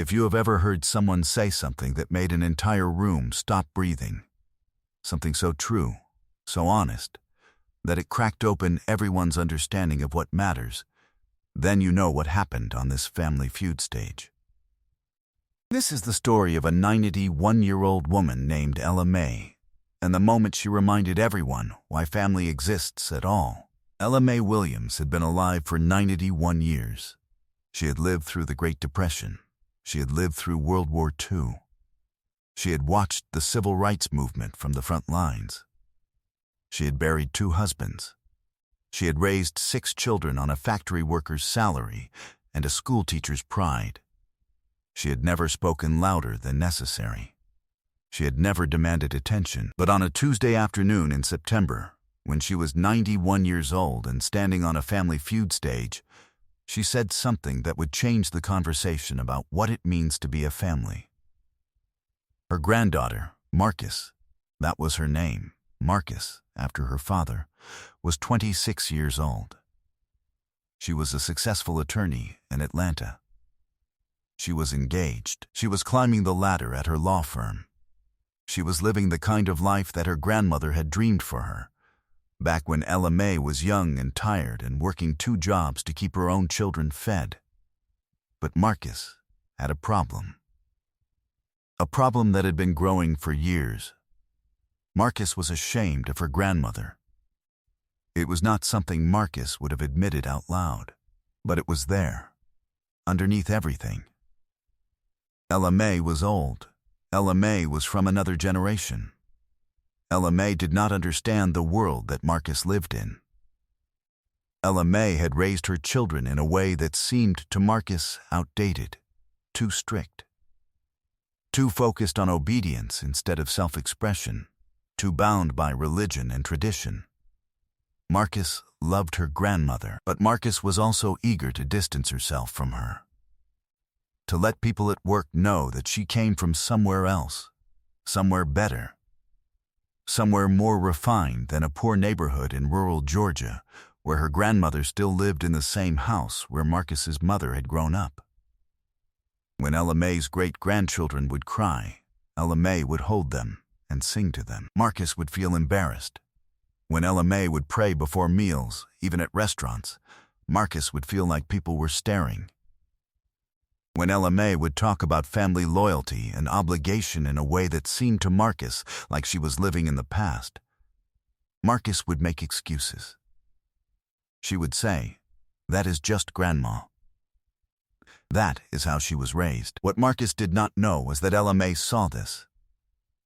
If you have ever heard someone say something that made an entire room stop breathing, something so true, so honest, that it cracked open everyone's understanding of what matters, then you know what happened on this Family Feud stage. This is the story of a 91-year-old woman named Ella May, and the moment she reminded everyone why family exists at all. Ella May Williams had been alive for 91 years. She had lived through the Great Depression. She had lived through World War II. She had watched the civil rights movement from the front lines. She had buried 2 husbands. She had raised 6 children on a factory worker's salary and a schoolteacher's pride. She had never spoken louder than necessary. She had never demanded attention. But on a Tuesday afternoon in September, when she was 91 years old and standing on a Family Feud stage, she said something that would change the conversation about what it means to be a family. Her granddaughter, Marcus, that was her name, Marcus, after her father, was 26 years old. She was a successful attorney in Atlanta. She was engaged. She was climbing the ladder at her law firm. She was living the kind of life that her grandmother had dreamed for her, back when Ella May was young and tired and working 2 jobs to keep her own children fed. But Marcus had a problem. A problem that had been growing for years. Marcus was ashamed of her grandmother. It was not something Marcus would have admitted out loud, but it was there, underneath everything. Ella May was old. Ella May was from another generation. Ella May did not understand the world that Marcus lived in. Ella May had raised her children in a way that seemed to Marcus outdated, too strict, too focused on obedience instead of self-expression, too bound by religion and tradition. Marcus loved her grandmother, but Marcus was also eager to distance herself from her, to let people at work know that she came from somewhere else, somewhere better, somewhere more refined than a poor neighborhood in rural Georgia, where her grandmother still lived in the same house where Marcus's mother had grown up. When Ella May's great-grandchildren would cry, Ella May would hold them and sing to them. Marcus would feel embarrassed. When Ella May would pray before meals, even at restaurants, Marcus would feel like people were staring. When Ella May would talk about family loyalty and obligation in a way that seemed to Marcus like she was living in the past, Marcus would make excuses. She would say, "That is just Grandma." That is how she was raised. What Marcus did not know was that Ella May saw this.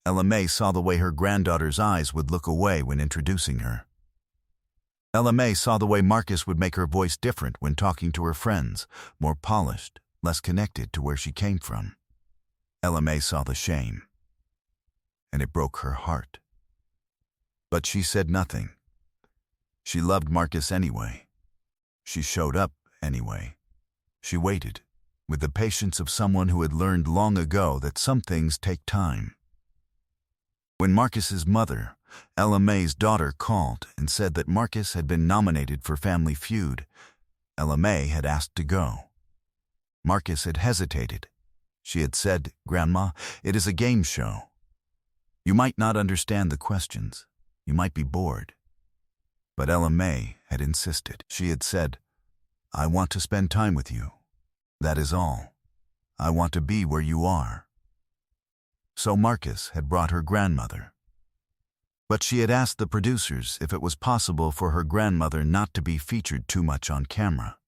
Ella May saw the way her granddaughter's eyes would look away when introducing her. Ella May saw the way Marcus would make her voice different when talking to her friends, more polished, less connected to where she came from. Ella May saw the shame, and it broke her heart. But she said nothing. She loved Marcus anyway. She showed up anyway. She waited, with the patience of someone who had learned long ago that some things take time. When Marcus's mother, Ella May's daughter, called and said that Marcus had been nominated for Family Feud, Ella May had asked to go. Marcus had hesitated. She had said, "Grandma, it is a game show. You might not understand the questions. You might be bored." But Ella May had insisted. She had said, "I want to spend time with you. That is all. I want to be where you are." So Marcus had brought her grandmother. But she had asked the producers if it was possible for her grandmother not to be featured too much on camera.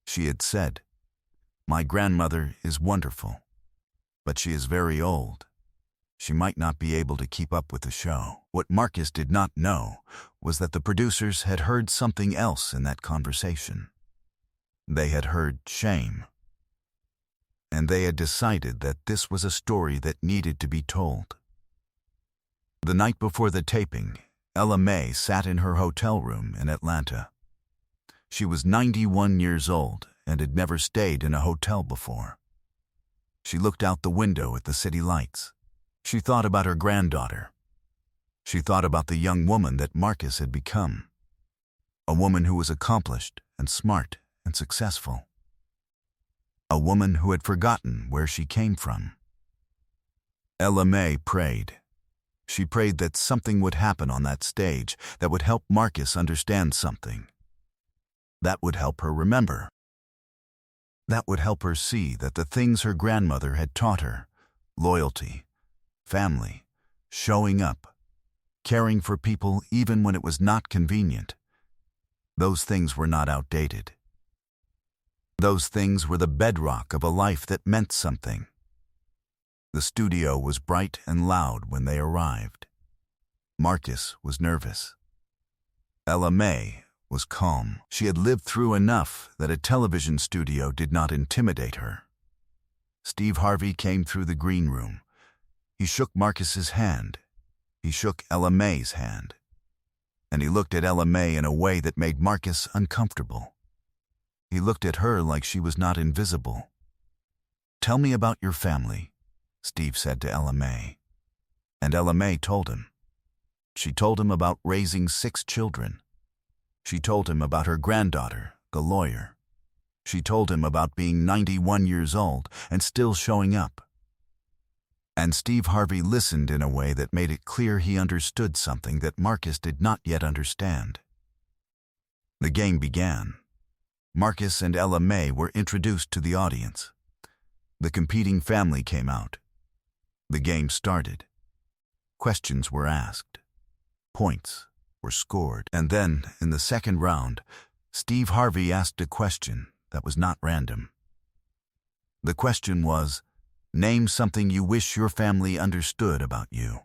She had said, "My grandmother is wonderful, but she is very old. She might not be able to keep up with the show." What Marcus did not know was that the producers had heard something else in that conversation. They had heard shame. And they had decided that this was a story that needed to be told. The night before the taping, Ella May sat in her hotel room in Atlanta. She was 91 years old and had never stayed in a hotel before. She looked out the window at the city lights. She thought about her granddaughter. She thought about the young woman that Marcus had become. A woman who was accomplished and smart and successful. a woman who had forgotten where she came from. Ella May prayed. She prayed that something would happen on that stage that would help Marcus understand something. That would help her remember. That would help her see that the things her grandmother had taught her, loyalty, family, showing up, caring for people even when it was not convenient, those things were not outdated. Those things were the bedrock of a life that meant something. The studio was bright and loud when they arrived. Marcus was nervous. Ella May was calm. She had lived through enough that a television studio did not intimidate her. Steve Harvey came through the green room. He shook Marcus's hand. He shook Ella May's hand. And he looked at Ella May in a way that made Marcus uncomfortable. He looked at her like she was not invisible. "Tell me about your family," Steve said to Ella May. And Ella May told him. She told him about raising 6 children. She told him about her granddaughter, the lawyer. She told him about being 91 years old and still showing up. And Steve Harvey listened in a way that made it clear he understood something that Marcus did not yet understand. The game began. Marcus and Ella May were introduced to the audience. The competing family came out. The game started. Questions were asked. Points were scored. And then, in the second round, Steve Harvey asked a question that was not random. The question was, name something you wish your family understood about you.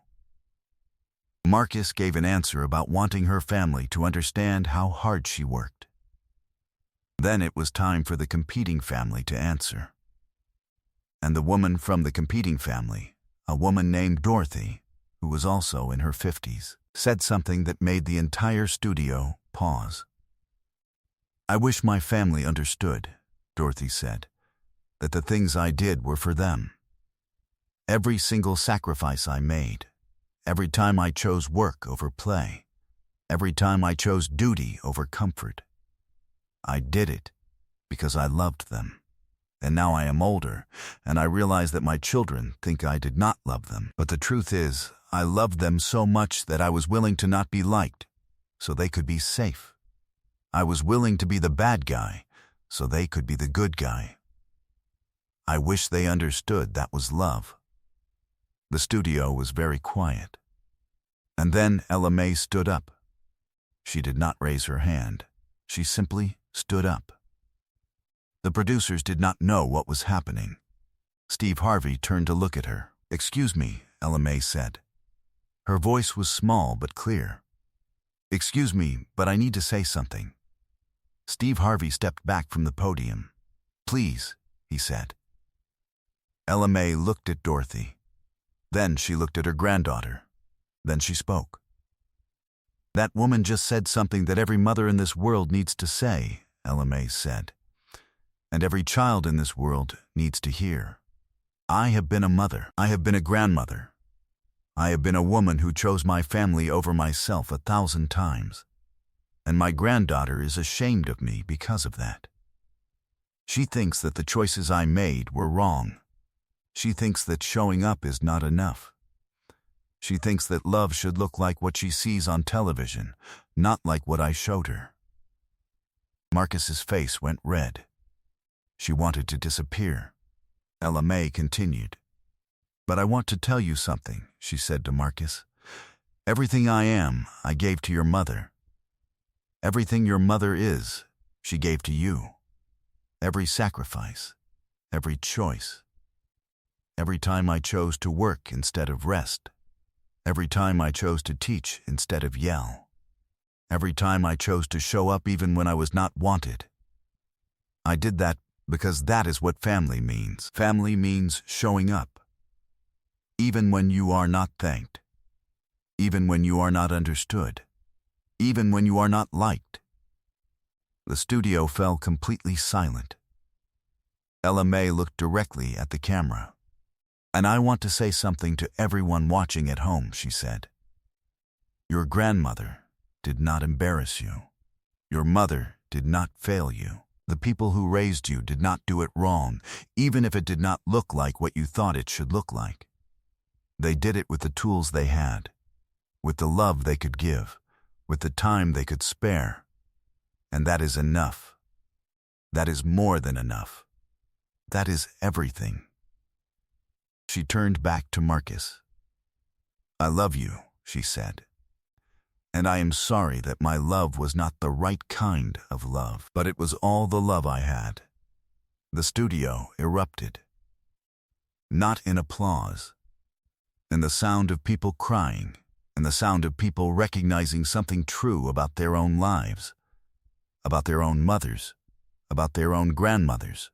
Marcus gave an answer about wanting her family to understand how hard she worked. Then it was time for the competing family to answer. And the woman from the competing family, a woman named Dorothy, who was also in her 50s, said something that made the entire studio pause. "I wish my family understood," Dorothy said, "that the things I did were for them. Every single sacrifice I made, every time I chose work over play, every time I chose duty over comfort, I did it because I loved them. And now I am older, and I realize that my children think I did not love them. But the truth is, I loved them so much that I was willing to not be liked, so they could be safe. I was willing to be the bad guy, so they could be the good guy. I wish they understood that was love." The studio was very quiet. And then Ella May stood up. She did not raise her hand. She simply stood up. The producers did not know what was happening. Steve Harvey turned to look at her. "Excuse me," Ella May said. Her voice was small but clear. "Excuse me, but I need to say something." Steve Harvey stepped back from the podium. "Please," he said. Ella May looked at Dorothy. Then she looked at her granddaughter. Then she spoke. "That woman just said something that every mother in this world needs to say," Ella May said. "And every child in this world needs to hear. I have been a mother. I have been a grandmother. I have been a woman who chose my family over myself 1,000 times. And my granddaughter is ashamed of me because of that. She thinks that the choices I made were wrong. She thinks that showing up is not enough. She thinks that love should look like what she sees on television, not like what I showed her." Marcus's face went red. She wanted to disappear. Ella May continued. "But I want to tell you something," she said to Marcus. "Everything I am, I gave to your mother. Everything your mother is, she gave to you. Every sacrifice, every choice. Every time I chose to work instead of rest. Every time I chose to teach instead of yell. Every time I chose to show up even when I was not wanted. I did that because that is what family means. Family means showing up. Even when you are not thanked. Even when you are not understood. Even when you are not liked." The studio fell completely silent. Ella May looked directly at the camera. "And I want to say something to everyone watching at home," she said. "Your grandmother did not embarrass you. Your mother did not fail you. The people who raised you did not do it wrong, even if it did not look like what you thought it should look like. They did it with the tools they had, with the love they could give, with the time they could spare. And that is enough. That is more than enough. That is everything. She turned back to Marcus. "I love you," she said. "And I am sorry that my love was not the right kind of love, but it was all the love I had." The studio erupted. Not in applause, in the sound of people crying, in the sound of people recognizing something true about their own lives, about their own mothers, about their own grandmothers,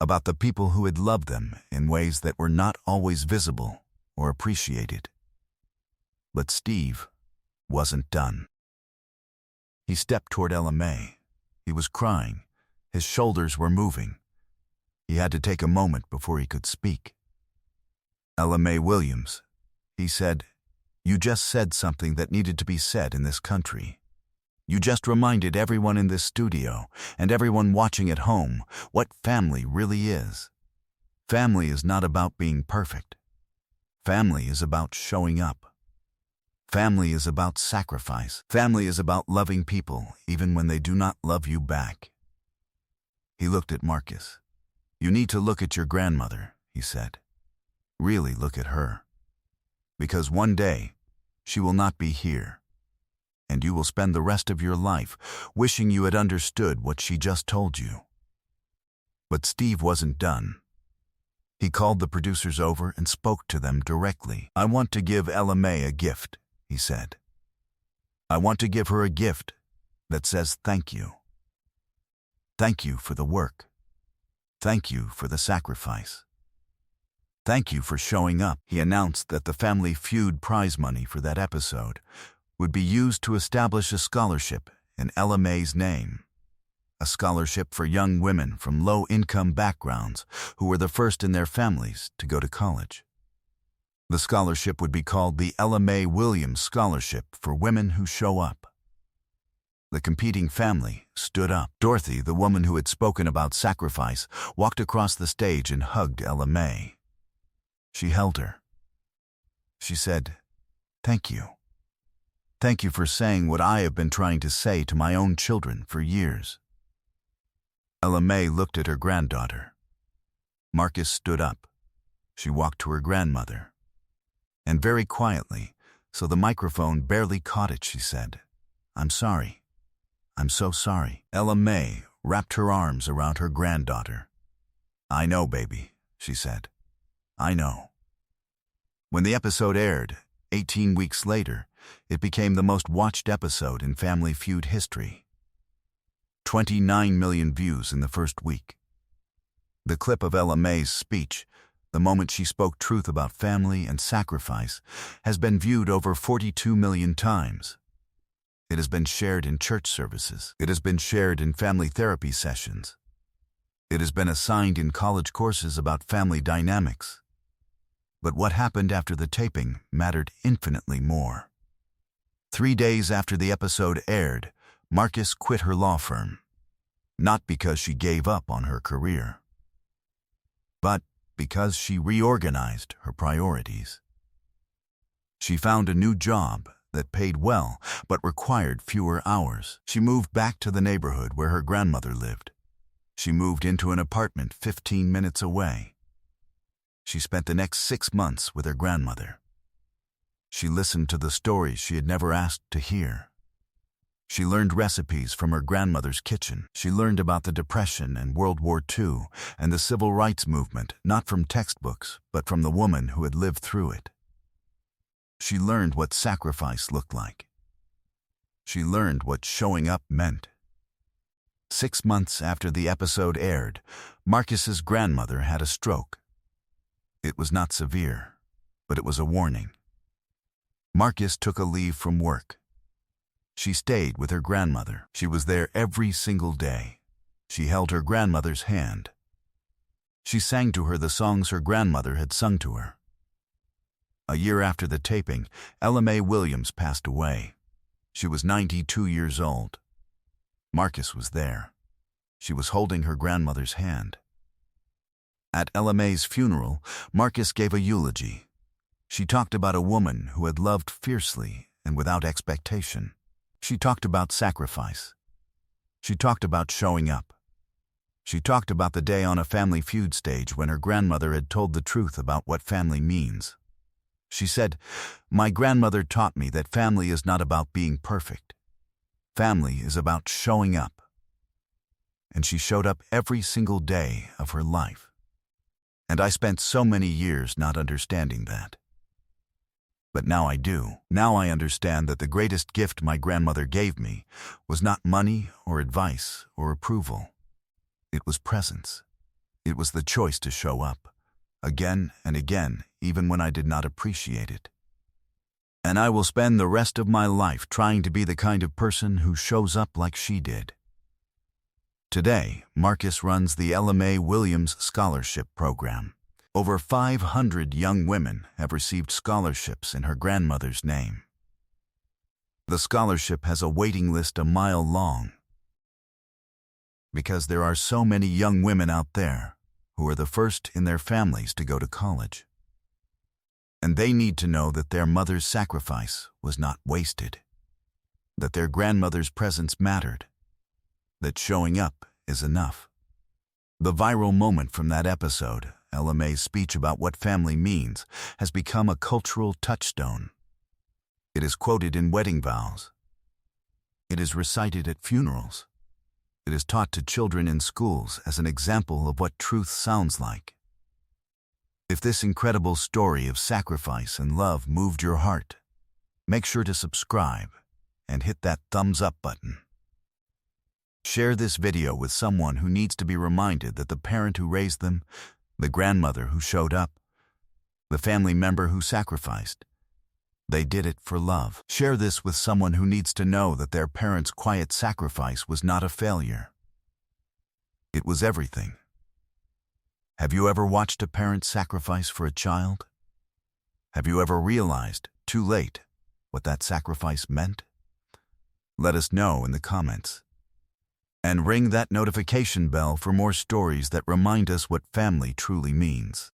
about the people who had loved them in ways that were not always visible or appreciated. But Steve wasn't done. He stepped toward Ella May. He was crying. His shoulders were moving. He had to take a moment before he could speak. "Ella May Williams," he said, "you just said something that needed to be said in this country. You just reminded everyone in this studio and everyone watching at home what family really is. Family is not about being perfect. Family is about showing up. Family is about sacrifice. Family is about loving people even when they do not love you back." He looked at Marcus. "You need to look at your grandmother," he said. "Really look at her. Because one day, she will not be here. And you will spend the rest of your life wishing you had understood what she just told you." But Steve wasn't done. He called the producers over and spoke to them directly. "I want to give Ella May a gift," he said. "I want to give her a gift that says thank you. Thank you for the work. Thank you for the sacrifice. Thank you for showing up." He announced that the Family Feud prize money for that episode would be used to establish a scholarship in Ella May's name. A scholarship for young women from low-income backgrounds who were the first in their families to go to college. The scholarship would be called the Ella May Williams Scholarship for Women Who Show Up. The competing family stood up. Dorothy, the woman who had spoken about sacrifice, walked across the stage and hugged Ella May. She held her. She said, "Thank you. Thank you for saying what I have been trying to say to my own children for years." Ella May looked at her granddaughter. Marcus stood up. She walked to her grandmother. And very quietly, so the microphone barely caught it, she said, "I'm sorry. I'm so sorry." Ella May wrapped her arms around her granddaughter. "I know, baby," she said. "I know." When the episode aired, 18 weeks later, it became the most watched episode in Family Feud history. 29 million views in the first week. The clip of Ella May's speech, the moment she spoke truth about family and sacrifice, has been viewed over 42 million times. It has been shared in church services. It has been shared in family therapy sessions. It has been assigned in college courses about family dynamics. But what happened after the taping mattered infinitely more. 3 days after the episode aired, Marcus quit her law firm. Not because she gave up on her career, but because she reorganized her priorities. She found a new job that paid well but required fewer hours. She moved back to the neighborhood where her grandmother lived. She moved into an apartment 15 minutes away. She spent the next 6 months with her grandmother. She listened to the stories she had never asked to hear. She learned recipes from her grandmother's kitchen. She learned about the Depression and World War II and the Civil Rights Movement, not from textbooks, but from the woman who had lived through it. She learned what sacrifice looked like. She learned what showing up meant. 6 months after the episode aired, Marcus's grandmother had a stroke. It was not severe, but it was a warning. Marcus took a leave from work. She stayed with her grandmother. She was there every single day. She held her grandmother's hand. She sang to her the songs her grandmother had sung to her. A year after the taping, Ella May Williams passed away. She was 92 years old. Marcus was there. She was holding her grandmother's hand. At LMA's funeral, Marcus gave a eulogy. She talked about a woman who had loved fiercely and without expectation. She talked about sacrifice. She talked about showing up. She talked about the day on a Family Feud stage when her grandmother had told the truth about what family means. She said, "My grandmother taught me that family is not about being perfect. Family is about showing up." And she showed up every single day of her life. And I spent so many years not understanding that. But now I do. Now I understand that the greatest gift my grandmother gave me was not money or advice or approval. It was presence. It was the choice to show up, again and again, even when I did not appreciate it. And I will spend the rest of my life trying to be the kind of person who shows up like she did. Today, Marcus runs the LMA Williams Scholarship Program. Over 500 young women have received scholarships in her grandmother's name. The scholarship has a waiting list a mile long, because there are so many young women out there who are the first in their families to go to college. And they need to know that their mother's sacrifice was not wasted, that their grandmother's presence mattered, that showing up is enough. The viral moment from that episode, LMA's speech about what family means, has become a cultural touchstone. It is quoted in wedding vows. It is recited at funerals. It is taught to children in schools as an example of what truth sounds like. If this incredible story of sacrifice and love moved your heart, make sure to subscribe and hit that thumbs up button. Share this video with someone who needs to be reminded that the parent who raised them, the grandmother who showed up, the family member who sacrificed, they did it for love. Share this with someone who needs to know that their parents' quiet sacrifice was not a failure. It was everything. Have you ever watched a parent sacrifice for a child? Have you ever realized, too late, what that sacrifice meant? Let us know in the comments. And ring that notification bell for more stories that remind us what family truly means.